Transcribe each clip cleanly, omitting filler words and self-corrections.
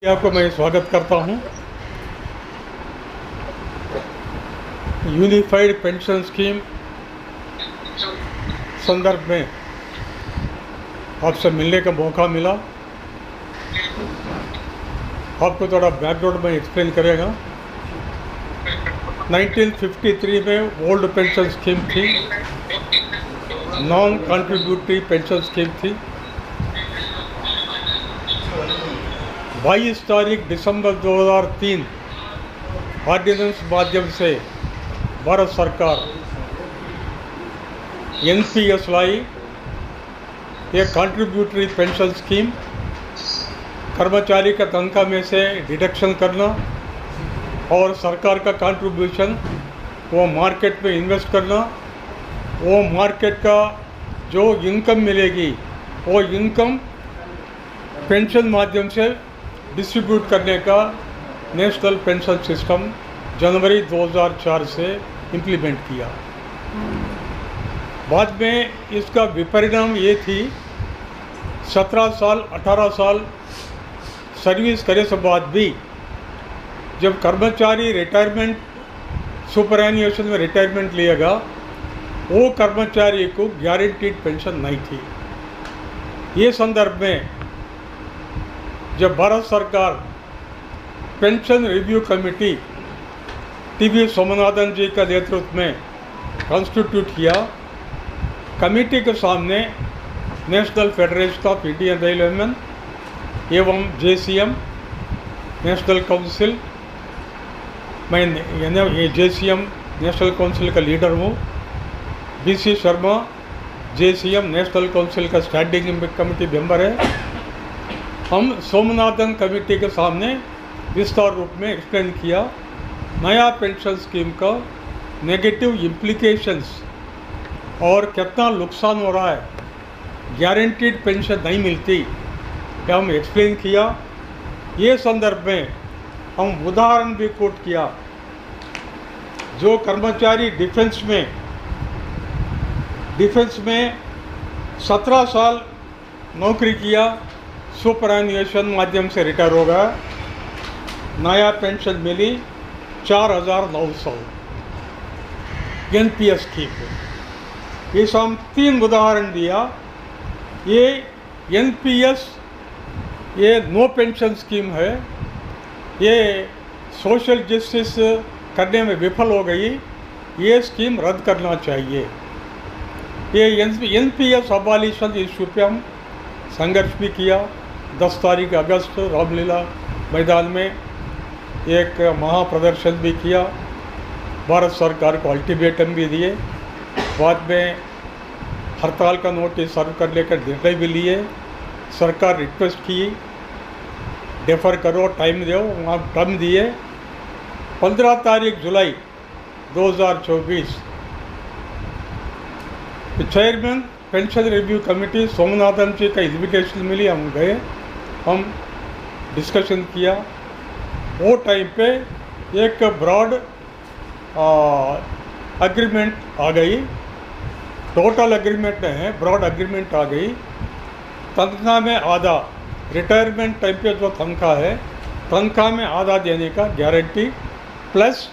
आपको मैं स्वागत करता हूं। यूनिफाइड पेंशन स्कीम संदर्भ में आपसे मिलने का मौका मिला। आपको थोड़ा बैकग्राउंड में एक्सप्लेन करेगा। 1953 में ओल्ड पेंशन स्कीम थी, नॉन कंट्रीब्यूटरी पेंशन स्कीम थी। 22 तारीख दिसंबर 2003 ऑर्डिनेंस माध्यम से भारत सरकार एनपीएस लाई, एक कंट्रीब्यूटरी पेंशन स्कीम। कर्मचारी का तनख्वाह में से डिडक्शन करना और सरकार का कंट्रीब्यूशन वो मार्केट में इन्वेस्ट करना, वो मार्केट का जो इनकम मिलेगी वो इनकम पेंशन माध्यम से डिस्ट्रीब्यूट करने का नेशनल पेंशन सिस्टम जनवरी 2004 से इम्प्लीमेंट किया। बाद में इसका विपरिणाम ये थी, 17 साल 18 साल सर्विस करे से बाद भी जब कर्मचारी रिटायरमेंट सुपरएन्युएशन में रिटायरमेंट लिएगा, वो कर्मचारी को गारंटीड पेंशन नहीं थी। ये संदर्भ में जब भारत सरकार pension review committee T V Somanathan ji का नेतृत्व में कॉन्स्टिट्यूट किया, कमेटी के सामने national federation of Indian railwaymen एवं जेसीएम नेशनल काउंसिल, मैं जेसीएम नेशनल काउंसिल का लीडर हूँ, B C Sharma JCM national council का स्टैंडिंग कमेटी मेंबर है। हम सोमनाथन कमेटी के सामने विस्तार रूप में एक्सप्लेन किया नया पेंशन स्कीम का नेगेटिव इम्प्लीकेशंस और कितना नुकसान हो रहा है, गारंटीड पेंशन नहीं मिलती, क्या हम एक्सप्लेन किया। ये संदर्भ में हम उदाहरण भी कोट किया। जो कर्मचारी डिफेंस में 17 साल नौकरी किया, सुपरएन्युएशन माध्यम से रिटायर होगा, नया पेंशन मिली 4,900 एनपीएस स्कीम। इस हम 3 उदाहरण दिया। ये एनपीएस ये नो पेंशन स्कीम है, ये सोशल जस्टिस करने में विफल हो गई, ये स्कीम रद्द करना चाहिए। ये एनपीएस अबॉलिशन इशू पे हम संघर्ष भी किया। 10 तारीख अगस्त रामलीला मैदान में एक महाप्रदर्शन भी किया, भारत सरकार को अल्टीमेटम भी दिए, बाद में हड़ताल का नोटिस सर्व करने का निर्णय भी लिए। सरकार रिक्वेस्ट की, डेफर करो, टाइम दो, वहाँ टाइम दिए। 15 तारीख जुलाई 2024 chairman pension review committee Somanathan ji का इन्विटेशन मिली, हम गए, हम डिस्कशन किया। वो टाइम पे एक ब्रॉड अग्रीमेंट आ गई, टोटल अग्रीमेंट नहीं है, ब्रॉड अग्रीमेंट आ गई। तनख्वाह में आधा, रिटायरमेंट टाइम पे जो तनख्वाह है, तनख्वाह में आधा देने का गारंटी, प्लस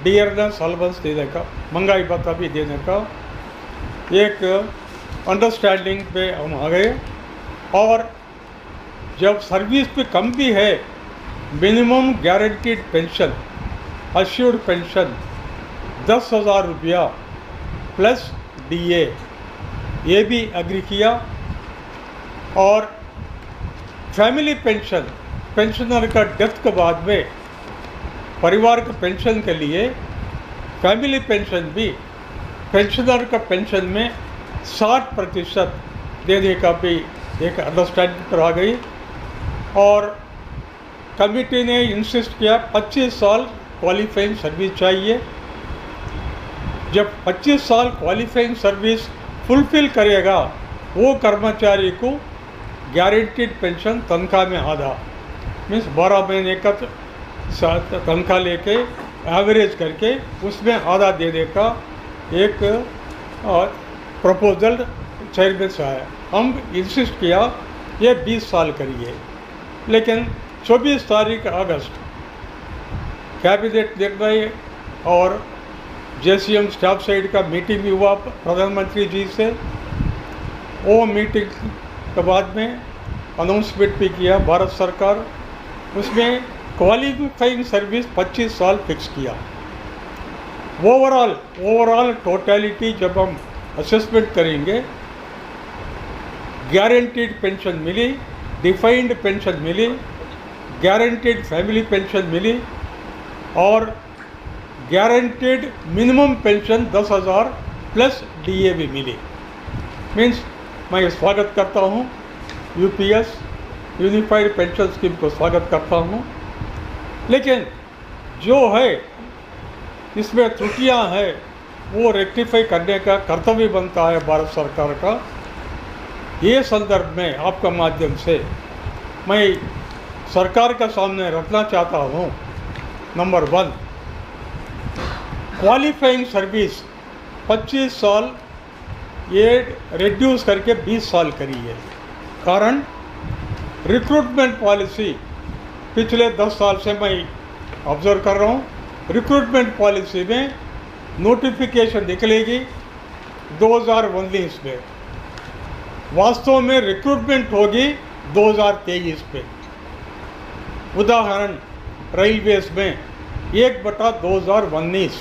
डियरनेस अलाउंस देने का, महंगाई भत्ता भी देने का एक अंडरस्टैंडिंग पे हम आ गए। और जब सर्विस पे कम भी है, minimum guaranteed pension, assured pension 10,000 रुपया प्लस डीए, ये भी एग्री किया। और फैमिली पेंशन, पेंशनर का डेथ के बाद में परिवार के पेंशन के लिए फैमिली पेंशन भी पेंशनर का पेंशन में 60% देने का भी एक अंडरस्टैंडिंग पर आ गई। और कमिटी ने इंसिस्ट किया 25 साल क्वालिफाइंग सर्विस चाहिए। जब 25 साल क्वालिफाइंग सर्विस फुलफिल करेगा, वो कर्मचारी को गारंटीड पेंशन तनख्वाह में आधा, मीन्स 12 महीने का तनख्वाह लेके एवरेज करके उसमें आधा देने का एक प्रपोजल चेयरमैन से आया। हम इंसिस्ट किया ये 20 साल करिए, लेकिन 24 तारीख अगस्त कैबिनेट निर्णय और JCM स्टाफ साइड का मीटिंग भी हुआ प्रधानमंत्री जी से। वो मीटिंग के बाद में अनाउंसमेंट भी किया भारत सरकार, उसमें क्वालिफाइंग सर्विस 25 साल फिक्स किया। ओवरऑल टोटलिटी जब हम असेसमेंट करेंगे, गारंटीड पेंशन मिली, डिफाइंड पेंशन मिली, गारंटीड फैमिली पेंशन मिली और guaranteed minimum pension 10,000 plus DA भी मिली। मीन्स मैं स्वागत करता हूँ UPS यूनिफाइड पेंशन स्कीम को स्वागत करता हूँ, लेकिन जो है इसमें त्रुटियां हैं वो रेक्टिफाई करने का कर्तव्य बनता है भारत सरकार का। ये संदर्भ में आपका माध्यम से मैं सरकार के सामने रखना चाहता हूँ। नंबर 1, क्वालिफाइंग सर्विस 25 साल ये रिड्यूस करके 20 साल करी है। कारण रिक्रूटमेंट पॉलिसी पिछले 10 साल से मैं ऑब्जर्व कर रहा हूँ। रिक्रूटमेंट पॉलिसी में नोटिफिकेशन निकलेगी 2019 में, वास्तव में रिक्रूटमेंट होगी 2023 में। उदाहरण रेलवेज में 1/2019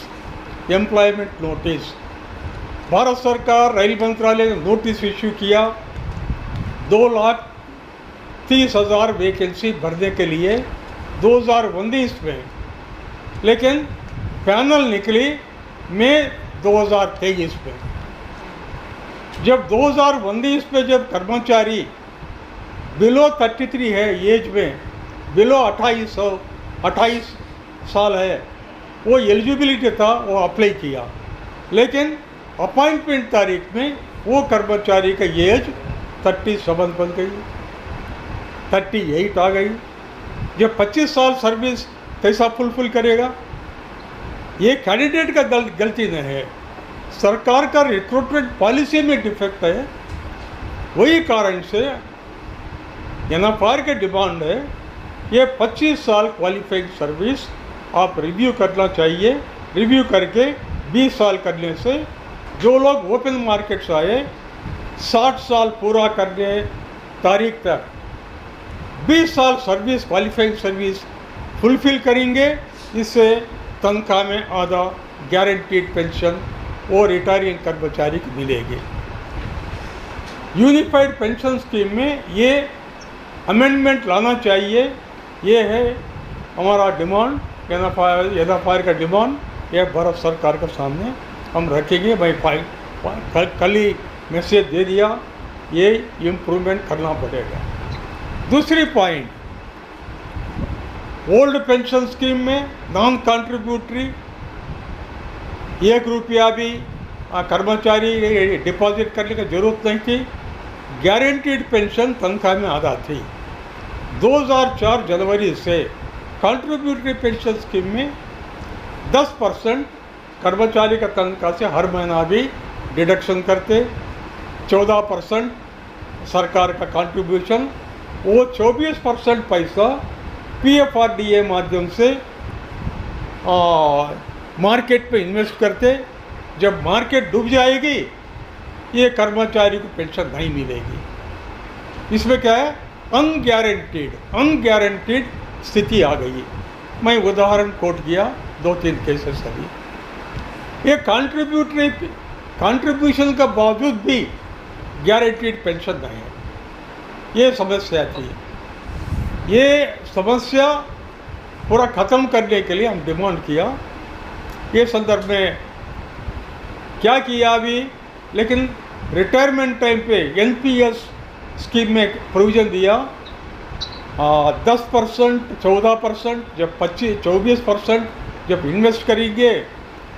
एम्प्लॉयमेंट नोटिस, भारत सरकार रेल मंत्रालय ने नोटिस इश्यू किया 2,30,000 वैकेंसी भरने के लिए 2019 में, लेकिन पैनल निकली मई 2023 में। जब 2019 में जब कर्मचारी बिलो 33 है एज में, बिलो 28 साल है, वो एलिजिबिलिटी था, वो अप्लाई किया, लेकिन अपॉइंटमेंट तारीख में वो कर्मचारी का एज 37 बन गई, 38 आ गई। जब 25 साल सर्विस कैसा फुलफिल करेगा? ये कैंडिडेट का गलती नहीं है, सरकार का रिक्रूटमेंट पॉलिसी में डिफेक्ट है। वही कारण से NFR के डिमांड है ये 25 साल क्वालिफाइंग सर्विस आप रिव्यू करना चाहिए। रिव्यू करके 20 साल करने से जो लोग ओपन मार्केट से आए 60 साल पूरा करने तारीख तक 20 साल सर्विस क्वालिफाइंग सर्विस फुलफिल करेंगे। इससे तनख्वाह में आधा गारंटीड पेंशन और रिटायरिंग कर्मचारी को मिलेगी। यूनिफाइड पेंशन स्कीम में ये अमेंडमेंट लाना चाहिए। ये है हमारा डिमांड, NFR का डिमांड। ये भारत सरकार के सामने हम रखेंगे। मैं कल ही मैसेज दे दिया, ये इम्प्रूवमेंट करना पड़ेगा। दूसरी पॉइंट, ओल्ड पेंशन स्कीम में नॉन कंट्रीब्यूटरी 1 रुपया भी कर्मचारी डिपॉजिट करने की जरूरत नहीं थी। गारंटीड पेंशन तनख्वाह में आधा थी। 2004 जनवरी से कंट्रीब्यूटरी पेंशन स्कीम में 10% कर्मचारी का तनख्वाह से हर महीना भी डिडक्शन करते, 14% सरकार का कंट्रीब्यूशन, वो 24% पैसा PFRDA माध्यम से मार्केट पे इन्वेस्ट करते। जब मार्केट डूब जाएगी ये कर्मचारी को पेंशन नहीं मिलेगी। इसमें क्या है? अनगारंटीड स्थिति आ गई। मैं उदाहरण कोट किया 2-3 केसेस अभी। ये कंट्रीब्यूशन का बावजूद भी गारंटीड पेंशन नहीं है, ये समस्या थी। ये समस्या पूरा ख़त्म करने के लिए हम डिमांड किया। ये संदर्भ में क्या किया अभी, लेकिन रिटायरमेंट टाइम पे NPS स्कीम में प्रोविज़न दिया 10%, 14%, जब 24% जब इन्वेस्ट करेंगे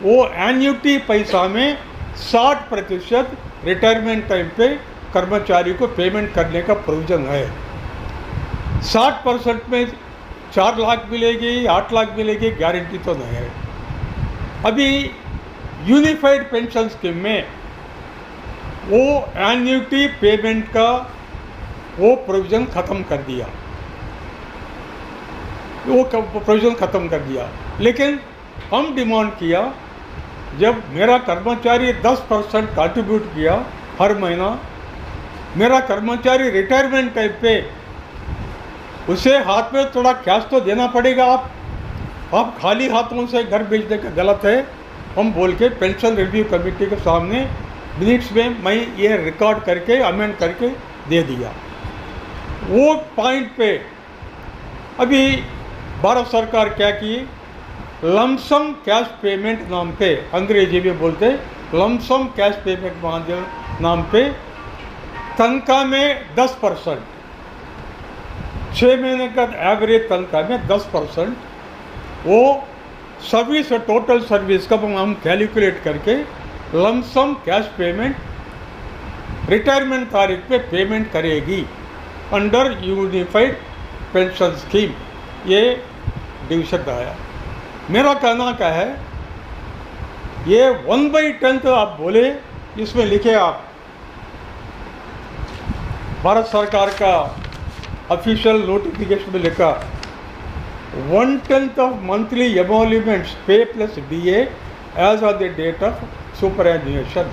वो एन्युटी पैसा में 60% रिटायरमेंट टाइम पे कर्मचारी को पेमेंट करने का प्रोविज़न है। 60% में 4 लाख मिलेगी, 8 लाख मिलेगी, गारंटी तो नहीं है। अभी यूनिफाइड पेंशन स्कीम में वो एन्युटी पेमेंट का वो प्रोविज़न ख़त्म कर दिया। वो प्रोविजन ख़त्म कर दिया। लेकिन हम डिमांड किया, जब मेरा कर्मचारी 10% कंट्रीब्यूट किया हर महीना, मेरा कर्मचारी रिटायरमेंट टाइम पे, उसे हाथ में थोड़ा कैश तो देना पड़ेगा। आप खाली हाथों से घर भेजने का गलत है, हम बोल के पेंशन रिव्यू कमेटी के सामने मिनट्स में मैं ये रिकॉर्ड करके अमेंड करके दे दिया। वो पॉइंट पे अभी भारत सरकार क्या की, लमसम कैश पेमेंट नाम पे, अंग्रेजी में बोलते लमसम कैश पेमेंट नाम पे, तनख्वाह में 10%, 6 महीने का एवरेज तनख्वाह में 10%, वो सर्विस और टोटल सर्विस का हम कैलकुलेट करके लमसम कैश पेमेंट रिटायरमेंट तारीख पे पेमेंट करेगी अंडर यूनिफाइड पेंशन स्कीम। ये डिविजन आया। मेरा कहना क्या है, ये 1/10 आप बोले, इसमें लिखे आप भारत सरकार का ऑफिशियल नोटिफिकेशन में लिखा 1/10 of monthly emoluments pay plus DA as on the date of superannuation.